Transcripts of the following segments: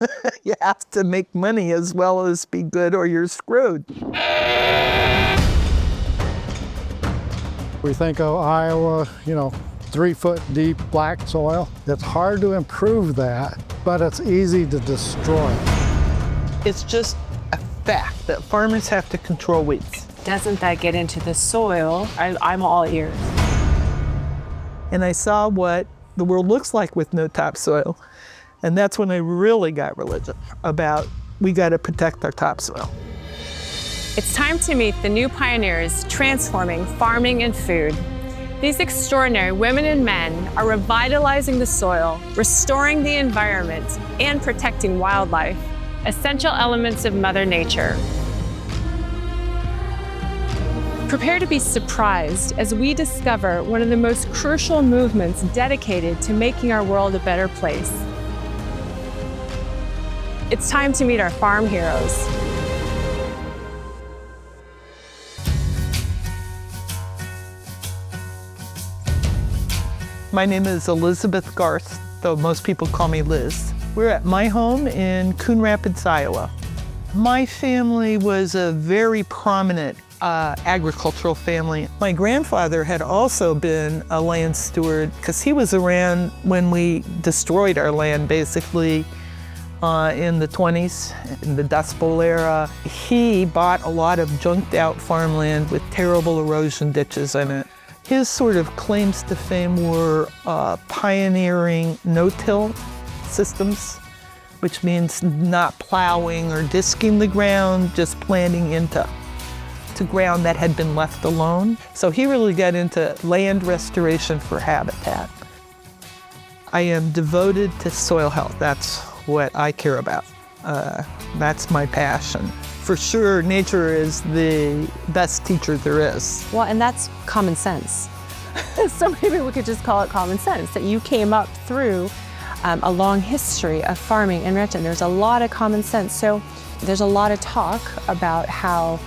You have to make money as well as be good or you're screwed. We think of Iowa, 3-foot deep black soil. It's hard to improve that, but it's easy to destroy. It's just a fact that farmers have to control weeds. Doesn't that get into the soil? I'm all ears. And I saw what the world looks like with no topsoil. And that's when I really got religious about we got to protect our topsoil. It's time to meet the new pioneers transforming farming and food. These extraordinary women and men are revitalizing the soil, restoring the environment, and protecting wildlife, essential elements of Mother Nature. Prepare to be surprised as we discover one of the most crucial movements dedicated to making our world a better place. It's time to meet our farm heroes. My name is Elizabeth Garst, though most people call me Liz. We're at my home in Coon Rapids, Iowa. My family was a very prominent agricultural family. My grandfather had also been a land steward because he was around when we destroyed our land, basically in the 20s, in the Dust Bowl era. He bought a lot of junked out farmland with terrible erosion ditches in it. His sort of claims to fame were pioneering no-till systems, which means not plowing or disking the ground, just planting into ground that had been left alone. So he really got into land restoration for habitat. I am devoted to soil health. That's what I care about. That's my passion. For sure, nature is the best teacher there is. Well, and that's common sense. So maybe we could just call it common sense, that you came up through a long history of farming and ranching. There's a lot of common sense. So there's a lot of talk about how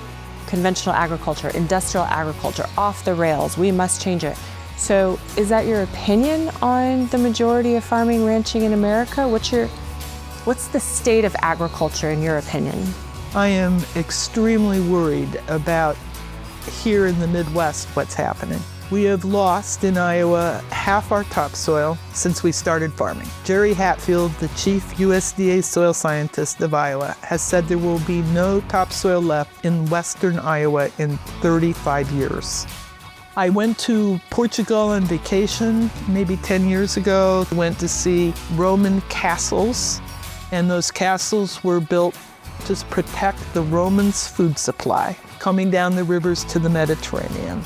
conventional agriculture, industrial agriculture, off the rails, we must change it. So is that your opinion on the majority of farming, ranching in America? What's the state of agriculture in your opinion? I am extremely worried about here in the Midwest what's happening. We have lost in Iowa half our topsoil since we started farming. Jerry Hatfield, the chief USDA soil scientist of Iowa, has said there will be no topsoil left in western Iowa in 35 years. I went to Portugal on vacation maybe 10 years ago. Went to see Roman castles, and those castles were built to protect the Romans' food supply coming down the rivers to the Mediterranean.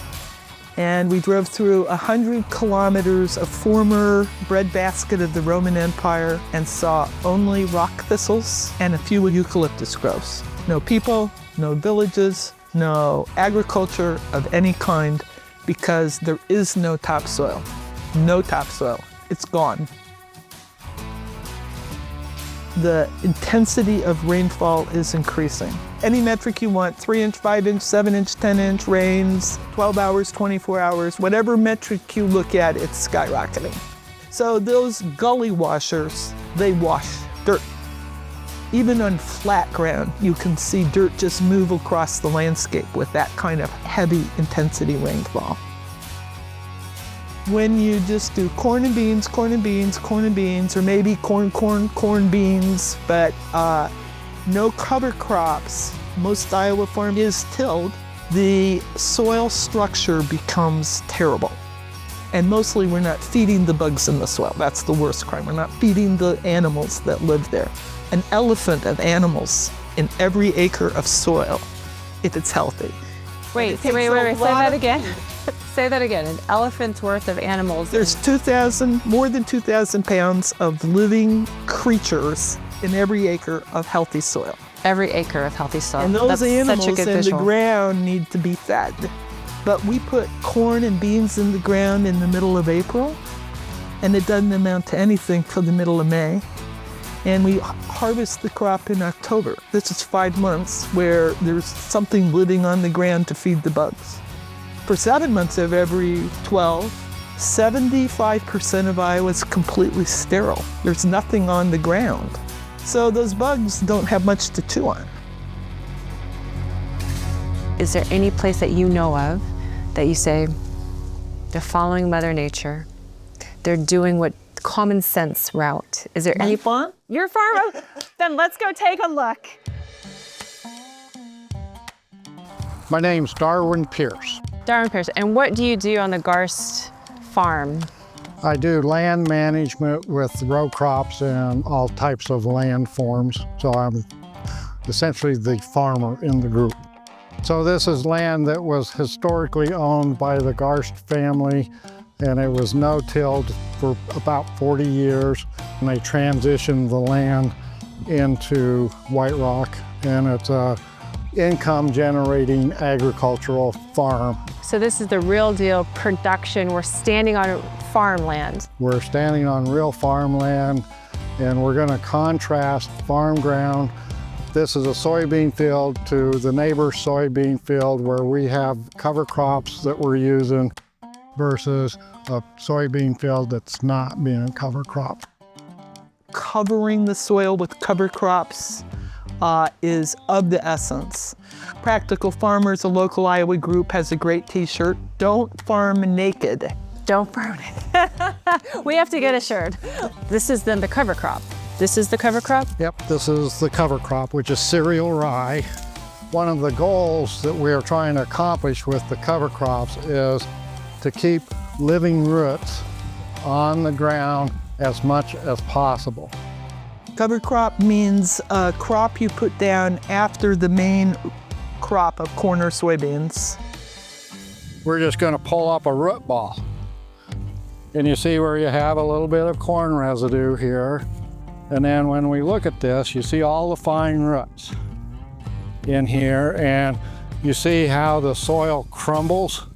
And we drove through 100 kilometers of former breadbasket of the Roman Empire and saw only rock thistles and a few eucalyptus groves. No people, no villages, no agriculture of any kind, because there is no topsoil. No topsoil. It's gone. The intensity of rainfall is increasing. Any metric you want, 3-inch, 5-inch, 7-inch, 10-inch rains, 12 hours, 24 hours, whatever metric you look at, it's skyrocketing. So those gully washers, they wash dirt. Even on flat ground, you can see dirt just move across the landscape with that kind of heavy intensity rainfall. When you just do corn and beans, corn and beans, corn and beans, or maybe corn beans, but no cover crops, most Iowa farm is tilled, the soil structure becomes terrible. And mostly we're not feeding the bugs in the soil. That's the worst crime. We're not feeding the animals that live there. An elephant of animals in every acre of soil, if it's healthy. Wait, say that again. Say that again, an elephant's worth of animals. There's more than 2,000 pounds of living creatures in every acre of healthy soil. Every acre of healthy soil. And those animals in visual. the ground need to be fed. But we put corn and beans in the ground in the middle of April, and it doesn't amount to anything till the middle of May. And we harvest the crop in October. This is 5 months where there's something living on the ground to feed the bugs. For 7 months of every 12, 75% of Iowa is completely sterile. There's nothing on the ground. So those bugs don't have much to chew on. Is there any place that you know of that you say, they're following Mother Nature, they're doing what common sense route? Is there any farm? Your farm? Then let's go take a look. My name's Darwin Pierce. Darwin Pierce, and what do you do on the Garst farm? I do land management with row crops and all types of land forms. So I'm essentially the farmer in the group. So this is land that was historically owned by the Garst family, and it was no-tilled for about 40 years. And they transitioned the land into White Rock, and it's a income-generating agricultural farm. So this is the real deal production. We're standing on farmland. We're standing on real farmland, and we're going to contrast farm ground. This is a soybean field to the neighbor's soybean field where we have cover crops that we're using versus a soybean field that's not being a cover crop. Covering the soil with cover crops is of the essence. Practical Farmers, a local Iowa group, has a great t-shirt, "Don't farm naked." Don't burn it. We have to get a shirt. This is then the cover crop. This is the cover crop? Yep, this is the cover crop, which is cereal rye. One of the goals that we are trying to accomplish with the cover crops is to keep living roots on the ground as much as possible. Cover crop means a crop you put down after the main crop of corn or soybeans. We're just going to pull up a root ball. And you see where you have a little bit of corn residue here. And then when we look at this, you see all the fine roots in here, and you see how the soil crumbles.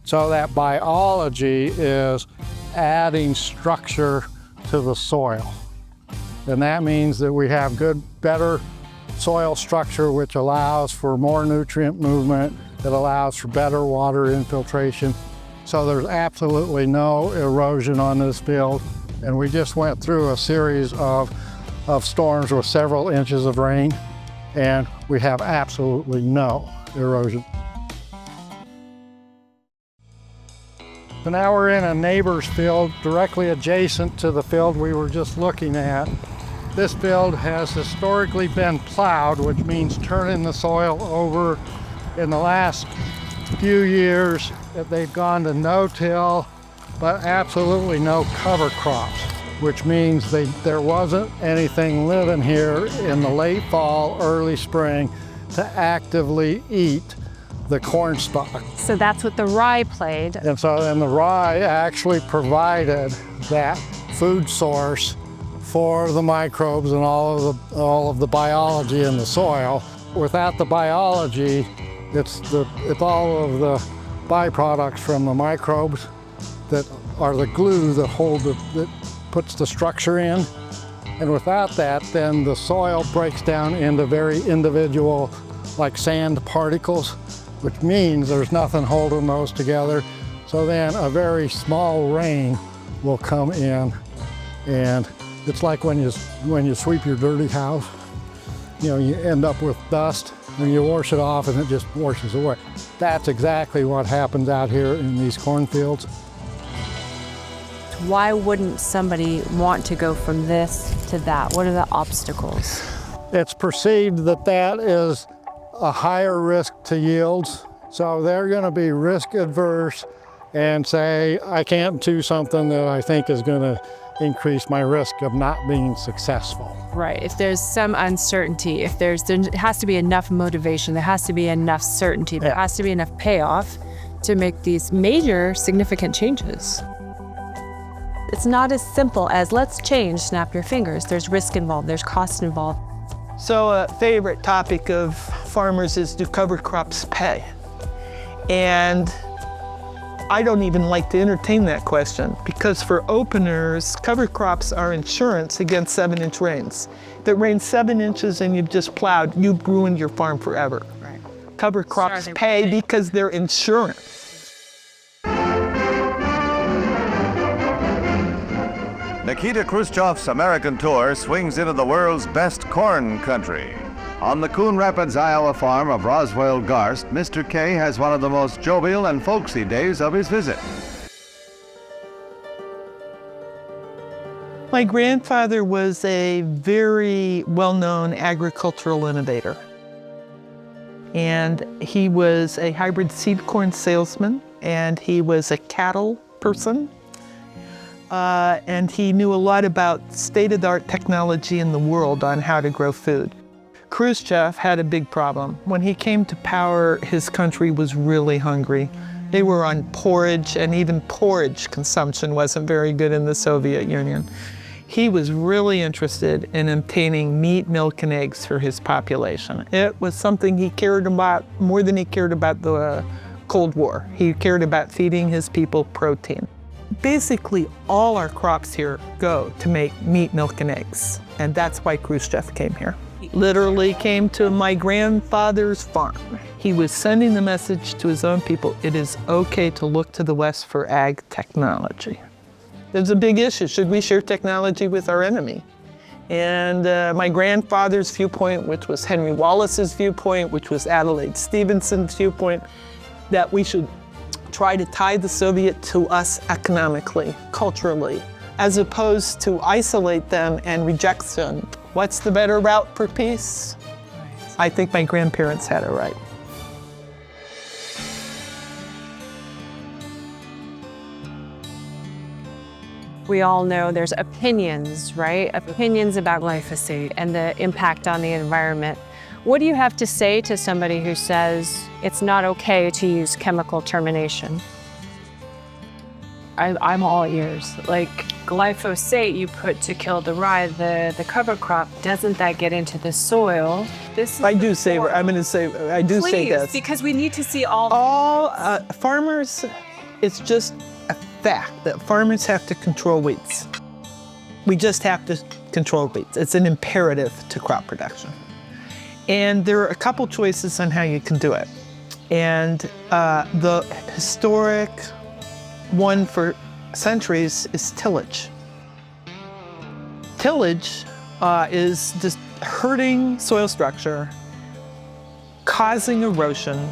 So that biology is adding structure to the soil. And that means that we have better soil structure, which allows for more nutrient movement. It allows for better water infiltration. So there's absolutely no erosion on this field. And we just went through a series of storms with several inches of rain, and we have absolutely no erosion. So now we're in a neighbor's field directly adjacent to the field we were just looking at. This field has historically been plowed, which means turning the soil over. In the last few years, they've gone to no-till, but absolutely no cover crops, which means there wasn't anything living here in the late fall, early spring to actively eat the corn stalk. So that's what the rye played. And so then the rye actually provided that food source for the microbes and all of the biology in the soil. Without the biology, it's all of the byproducts from the microbes that are the glue that puts the structure in. And without that, then the soil breaks down into very individual, like sand particles, which means there's nothing holding those together. So then a very small rain will come in, and it's like when you sweep your dirty house, you end up with dust, and you wash it off and it just washes away. That's exactly what happens out here in these cornfields. Why wouldn't somebody want to go from this to that? What are the obstacles? It's perceived that that is a higher risk to yields. So they're going to be risk adverse and say, I can't do something that I think is going to increase my risk of not being successful. Right. If there's some uncertainty, there has to be enough motivation, there has to be enough certainty, there has to be enough payoff to make these major significant changes. It's not as simple as let's change, snap your fingers. There's risk involved, there's cost involved. So a favorite topic of farmers is, do cover crops pay? And I don't even like to entertain that question, because for openers, cover crops are insurance against 7-inch rains. If it rains 7 inches and you've just plowed, you've ruined your farm forever. Right. Cover crops pay because they're insurance. Nikita Khrushchev's American tour swings into the world's best corn country. On the Coon Rapids, Iowa farm of Roswell Garst, Mr. K has one of the most jovial and folksy days of his visit. My grandfather was a very well-known agricultural innovator. And he was a hybrid seed corn salesman, and he was a cattle person. And he knew a lot about state-of-the-art technology in the world on how to grow food. Khrushchev had a big problem. When he came to power, his country was really hungry. They were on porridge, and even porridge consumption wasn't very good in the Soviet Union. He was really interested in obtaining meat, milk, and eggs for his population. It was something he cared about more than he cared about the Cold War. He cared about feeding his people protein. Basically, all our crops here go to make meat, milk, and eggs. And that's why Khrushchev came here. He literally came to my grandfather's farm. He was sending the message to his own people, it is okay to look to the West for ag technology. There's a big issue. Should we share technology with our enemy? And my grandfather's viewpoint, which was Henry Wallace's viewpoint, which was Adelaide Stevenson's viewpoint, that we should try to tie the Soviet to us economically, culturally, as opposed to isolate them and rejection. What's the better route for peace? I think my grandparents had it right. We all know there's opinions, right? Opinions about glyphosate and the impact on the environment. What do you have to say to somebody who says it's not okay to use chemical termination? I'm all ears. Like glyphosate you put to kill the rye, the cover crop, doesn't that get into the soil? I do say this. Because we need to see all farmers, it's just a fact that farmers have to control weeds. We just have to control weeds. It's an imperative to crop production. And there are a couple choices on how you can do it. And the historic one for centuries is tillage. Tillage is just hurting soil structure, causing erosion,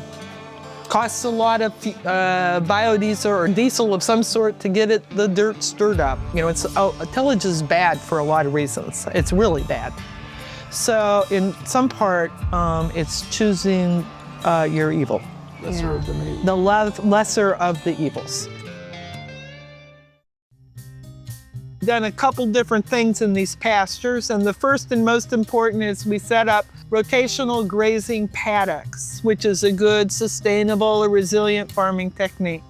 costs a lot of biodiesel or diesel of some sort to get the dirt stirred up. You know, tillage is bad for a lot of reasons. It's really bad. So in some part, it's choosing your evil. Lesser of the evils. The lesser of the evils. Done a couple different things in these pastures, and the first and most important is we set up rotational grazing paddocks, which is a good, sustainable, or resilient farming technique.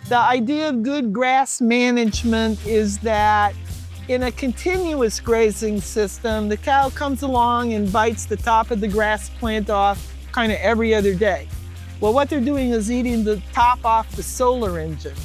The idea of good grass management is that in a continuous grazing system, the cow comes along and bites the top of the grass plant off kind of every other day. Well, what they're doing is eating the top off the solar engine.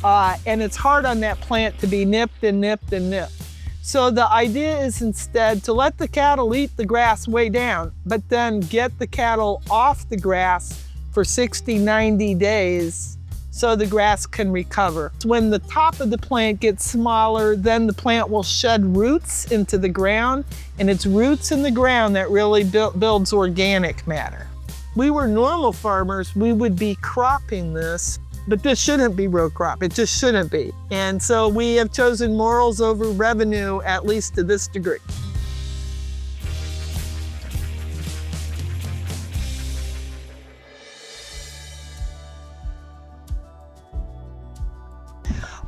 And it's hard on that plant to be nipped and nipped and nipped. So the idea is instead to let the cattle eat the grass way down, but then get the cattle off the grass for 60, 90 days so the grass can recover. When the top of the plant gets smaller, then the plant will shed roots into the ground, and it's roots in the ground that really builds organic matter. We were normal farmers, we would be cropping this, but this shouldn't be row crop. It just shouldn't be. And so we have chosen morals over revenue, at least to this degree.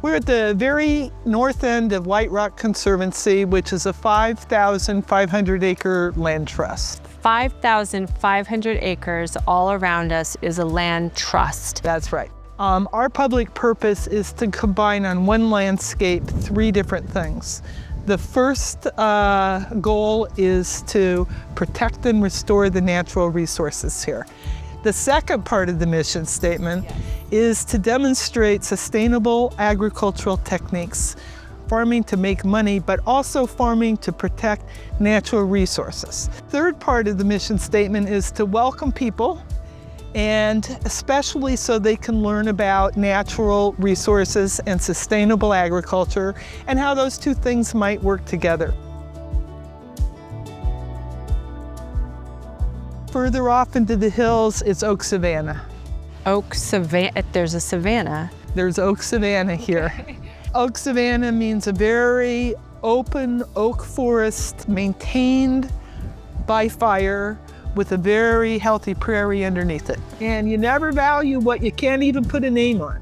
We're at the very north end of White Rock Conservancy, which is a 5,500 acre land trust. 5,500 acres all around us is a land trust. That's right. Our public purpose is to combine on one landscape 3 different things. The first goal is to protect and restore the natural resources here. The second part of the mission statement is to demonstrate sustainable agricultural techniques, farming to make money, but also farming to protect natural resources. Third part of the mission statement is to welcome people and especially so they can learn about natural resources and sustainable agriculture and how those two things might work together. Further off into the hills is oak savanna. Oak savanna, there's a savanna. There's oak savanna here. Oak savanna means a very open oak forest maintained by fire with a very healthy prairie underneath it. And you never value what you can't even put a name on.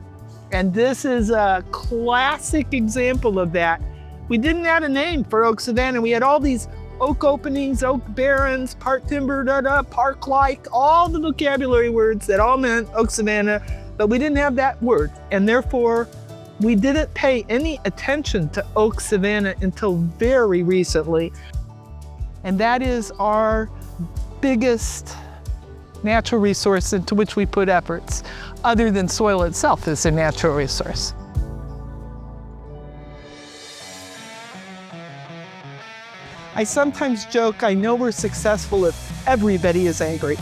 And this is a classic example of that. We didn't have a name for oak savanna. We had all these oak openings, oak barrens, park timber, park-like, all the vocabulary words that all meant oak savanna, but we didn't have that word. And therefore, we didn't pay any attention to oak savanna until very recently. And that is our biggest natural resource into which we put efforts, other than soil itself is a natural resource. I sometimes joke, I know we're successful if everybody is angry,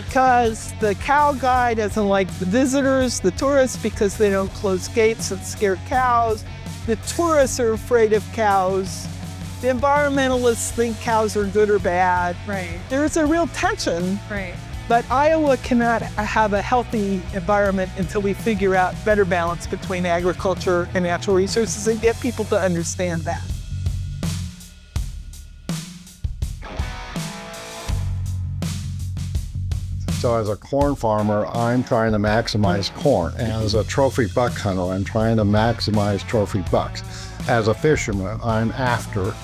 because the cow guy doesn't like the visitors, the tourists, because they don't close gates and scare cows. The tourists are afraid of cows. The environmentalists think cows are good or bad. Right. There's a real tension. Right. But Iowa cannot have a healthy environment until we figure out better balance between agriculture and natural resources and get people to understand that. So as a corn farmer, I'm trying to maximize corn. As a trophy buck hunter, I'm trying to maximize trophy bucks. As a fisherman, I'm after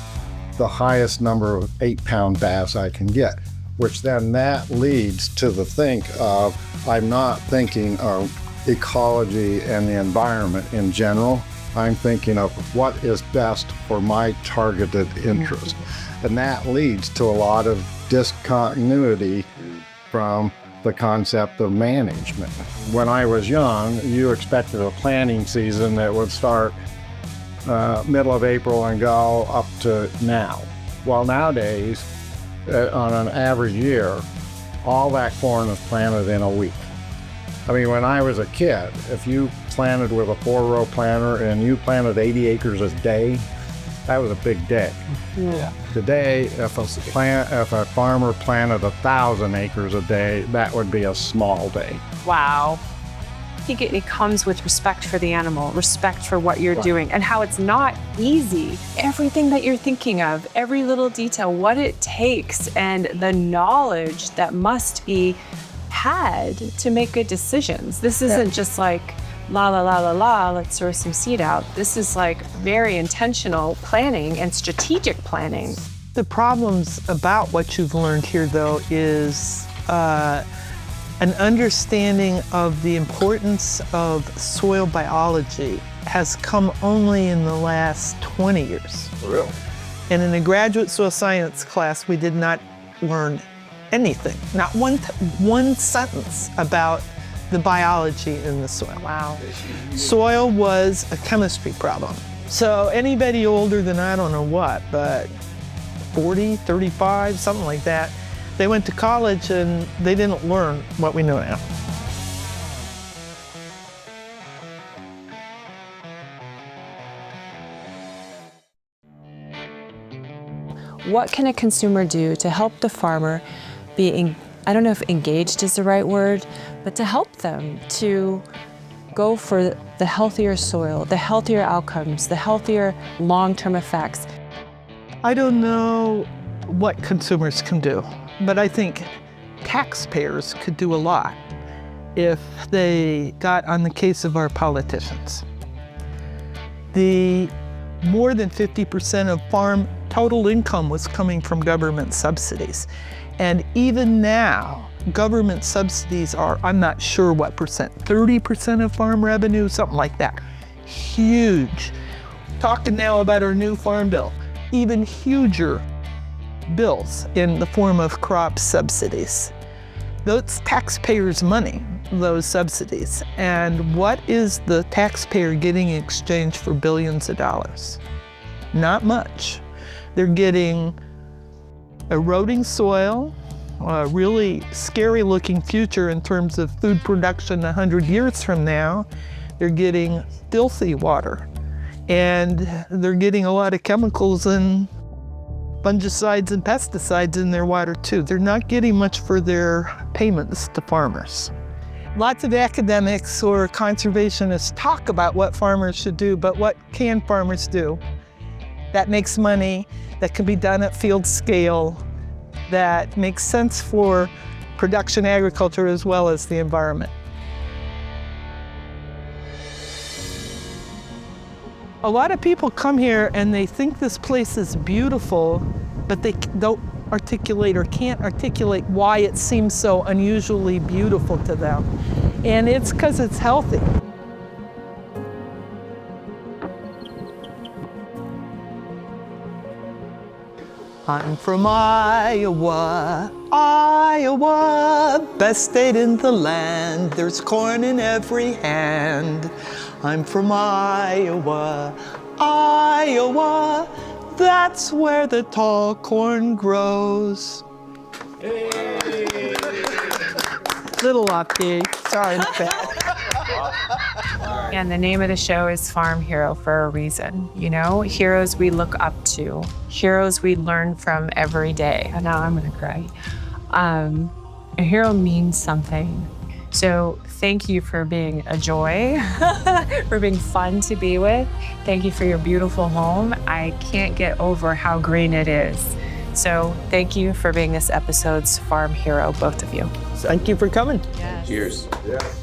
the highest number of 8-pound bass I can get, which then that leads to the think of, I'm not thinking of ecology and the environment in general. I'm thinking of what is best for my targeted interest. And that leads to a lot of discontinuity from the concept of management. When I was young, you expected a planting season that would start middle of April and go up to now. Well, nowadays, on an average year, all that corn is planted in a week. I mean, when I was a kid, if you planted with a 4-row planter and you planted 80 acres a day, that was a big day. Yeah. Today, if a farmer planted 1,000 acres a day, that would be a small day. Wow. I think it comes with respect for the animal, respect for what you're doing, and how it's not easy. Everything that you're thinking of, every little detail, what it takes, and the knowledge that must be had to make good decisions. This isn't just like, la, la, la, la, la, let's throw some seed out. This is like very intentional planning and strategic planning. The problems about what you've learned here, though, is an understanding of the importance of soil biology has come only in the last 20 years. Really? And in a graduate soil science class, we did not learn anything, not one sentence about the biology in the soil. Wow. Soil was a chemistry problem. So anybody older than I don't know what, but 40, 35, something like that, they went to college and they didn't learn what we know now. What can a consumer do to help the farmer be, I don't know if engaged is the right word, but to help them to go for the healthier soil, the healthier outcomes, the healthier long-term effects? I don't know what consumers can do, but I think taxpayers could do a lot if they got on the case of our politicians. More than 50% of farm total income was coming from government subsidies. And even now, government subsidies are, I'm not sure what percent, 30% of farm revenue, something like that. Huge. Talking now about our new farm bill, even huger bills in the form of crop subsidies. Those taxpayers' money, those subsidies. And what is the taxpayer getting in exchange for billions of dollars? Not much. They're getting eroding soil, a really scary looking future in terms of food production 100 years from now. They're getting filthy water, and they're getting a lot of chemicals and fungicides and pesticides in their water too. They're not getting much for their payments to farmers. Lots of academics or conservationists talk about what farmers should do, but what can farmers do that makes money, that can be done at field scale, that makes sense for production agriculture as well as the environment? A lot of people come here and they think this place is beautiful, but they don't articulate or can't articulate why it seems so unusually beautiful to them. And it's because it's healthy. I'm from Iowa, Iowa, best state in the land. There's corn in every hand. I'm from Iowa, Iowa, that's where the tall corn grows. Hey. Little off key, sorry about that. And the name of the show is Farm Hero for a reason. You know, heroes we look up to, heroes we learn from every day. And now I'm gonna cry. A hero means something. So thank you for being a joy, for being fun to be with. Thank you for your beautiful home. I can't get over how green it is. So thank you for being this episode's farm hero, both of you. Thank you for coming. Yes. Cheers. Yes.